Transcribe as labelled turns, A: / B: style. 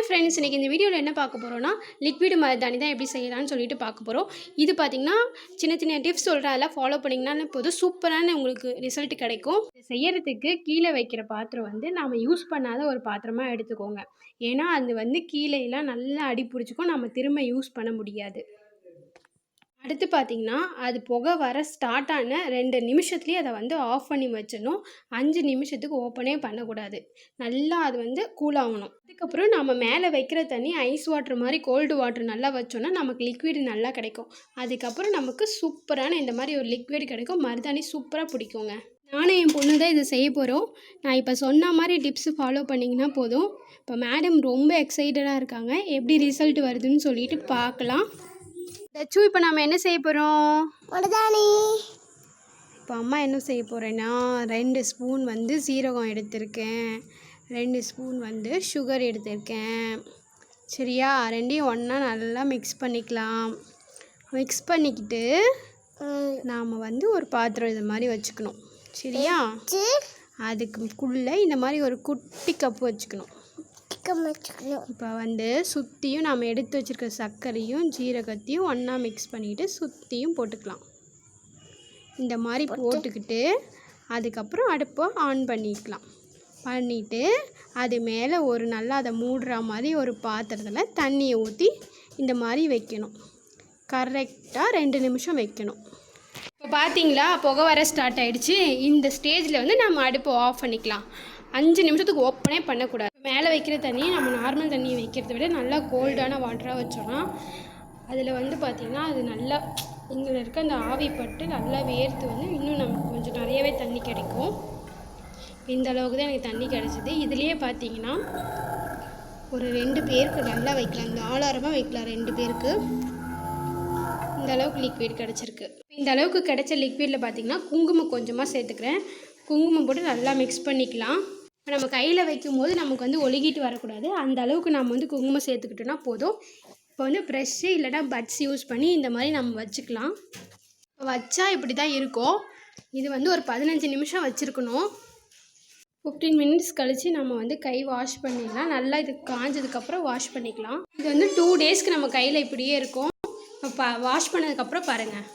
A: Friends, இன்றைக்கி இந்த வீடியோவில் என்ன பார்க்க போகிறோன்னா லிக்விட் மருதாணி தான் எப்படி செய்யலாம்னு சொல்லிட்டு பார்க்க போகிறோம். இது பார்த்திங்கன்னா சின்ன சின்ன டிப்ஸ் சொல்கிறேன், அதெல்லாம் ஃபாலோ பண்ணிங்கன்னா போதும் சூப்பரான உங்களுக்கு ரிசல்ட் கிடைக்கும். செய்யறதுக்கு கீழே வைக்கிற பாத்திரம் வந்து நாம் யூஸ் பண்ணாத ஒரு பாத்திரமாக எடுத்துக்கோங்க. ஏன்னா அது கீழேலாம் நல்லா அடி பிடிச்சிக்கும், நம்ம திரும்ப யூஸ் பண்ண முடியாது. அடுத்து பார்த்திங்கன்னா அது புகை வர ஸ்டார்ட் ஆன 2 நிமிஷத்துலேயே அதை ஆஃப் பண்ணி வச்சிடணும். 5 நிமிஷத்துக்கு ஓப்பனே பண்ணக்கூடாது. நல்லா அது கூல் ஆகணும். அதுக்கப்புறம் நம்ம மேலே வைக்கிற தண்ணி ஐஸ் வாட்டர் மாதிரி கோல்டு வாட்டர் நல்லா வச்சோன்னா நமக்கு லிக்விட் நல்லா கிடைக்கும். அதுக்கப்புறம் நமக்கு சூப்பரான இந்த மாதிரி ஒரு லிக்விட் கிடைக்கும். மருதாணி சூப்பராக பிடிக்குங்க. நானும் என் பொண்ணு தான் இதை செய்ய போகிறோம். நான் இப்போ சொன்ன மாதிரி டிப்ஸு ஃபாலோ பண்ணிங்கன்னா போதும். இப்போ மேடம் ரொம்ப எக்ஸைட்டடாக இருக்காங்க. எப்படி ரிசல்ட் வருதுன்னு சொல்லிட்டு பார்க்கலாம். தச்சு, இப்போ நம்ம என்ன செய்ய போகிறோம்?
B: மருதாணி.
A: இப்போ அம்மா என்ன செய்ய போகிறேன்னா 2 ஸ்பூன் சீரகம் எடுத்திருக்கேன், 2 ஸ்பூன் சுகர் எடுத்திருக்கேன். சரியா? ரெண்டையும் ஒன்றா நல்லா மிக்ஸ் பண்ணிக்கலாம். மிக்ஸ் பண்ணிக்கிட்டு நாம் ஒரு பாத்திரம் இது மாதிரி வச்சுக்கணும். சரியா? அதுக்குள்ளே இந்த மாதிரி ஒரு குட்டி கப்பு வச்சுக்கணும். இப்போ சுற்றியும் நாம் எடுத்து வச்சுருக்க சர்க்கரையும் ஜீரகத்தையும் ஒன்றா மிக்ஸ் பண்ணிக்கிட்டு சுற்றியும் போட்டுக்கலாம். இந்த மாதிரி போட்டுக்கிட்டு அதுக்கப்புறம் அடுப்பை ஆன் பண்ணிவிட்டு அது மேலே ஒரு நல்லா அதை மூடுற மாதிரி ஒரு பாத்திரத்தில் தண்ணியை ஊற்றி இந்த மாதிரி வைக்கணும். கரெக்டாக 2 நிமிஷம் வைக்கணும். இப்போ பார்த்தீங்களா, புகை வர ஸ்டார்ட் ஆகிடுச்சு. இந்த ஸ்டேஜில் நம்ம அடுப்பை ஆஃப் பண்ணிக்கலாம். 5 நிமிஷத்துக்கு ஓப்பனே பண்ணக்கூடாது. மேலே வைக்கிற தண்ணியை நம்ம நார்மல் தண்ணியை வைக்கிறத விட நல்லா கோல்டான வாட்டராக வச்சோன்னா அதில் பார்த்திங்கன்னா அது நல்லா இங்கே இருக்க அந்த ஆவி பட்டு நல்லா வேர்த்து இன்னும் நமக்கு கொஞ்சம் நிறையவே தண்ணி கிடைக்கும். இந்த அளவுக்கு தான் எனக்கு தண்ணி கிடச்சிது. இதுலேயே பார்த்திங்கன்னா ஒரு 2 பேருக்கு நல்லா வைக்கலாம், தாராளமாக வைக்கலாம். 2 பேருக்கு இந்த அளவுக்கு லிக்விட் கிடச்சிருக்கு. இந்த அளவுக்கு கிடைச்ச லிக்விடில் பார்த்திங்கன்னா குங்குமம் கொஞ்சமாக சேர்த்துக்கிறேன். குங்குமம் போட்டு நல்லா மிக்ஸ் பண்ணிக்கலாம். இப்போ நம்ம கையில் வைக்கும்போது நமக்கு ஒழுகிட்டு வரக்கூடாது. அந்த அளவுக்கு நம்ம குங்குமம் சேர்த்துக்கிட்டோன்னா போதும். இப்போ ப்ரெஷ்ஷு இல்லைனா பட்ஸ் யூஸ் பண்ணி இந்த மாதிரி நம்ம வச்சுக்கலாம். வச்சா இப்படி தான் இருக்கும். இது ஒரு 15 நிமிஷம் வச்சுருக்கணும். 15 மினிட்ஸ் கழித்து நம்ம கை வாஷ் பண்ணிடலாம். நல்லா இது காஞ்சதுக்கப்புறம் வாஷ் பண்ணிக்கலாம். இது 2 டேஸ்க்கு நம்ம கையில் இப்படியே இருக்கும். இப்போ வாஷ் பண்ணதுக்கப்புறம் பாருங்கள்.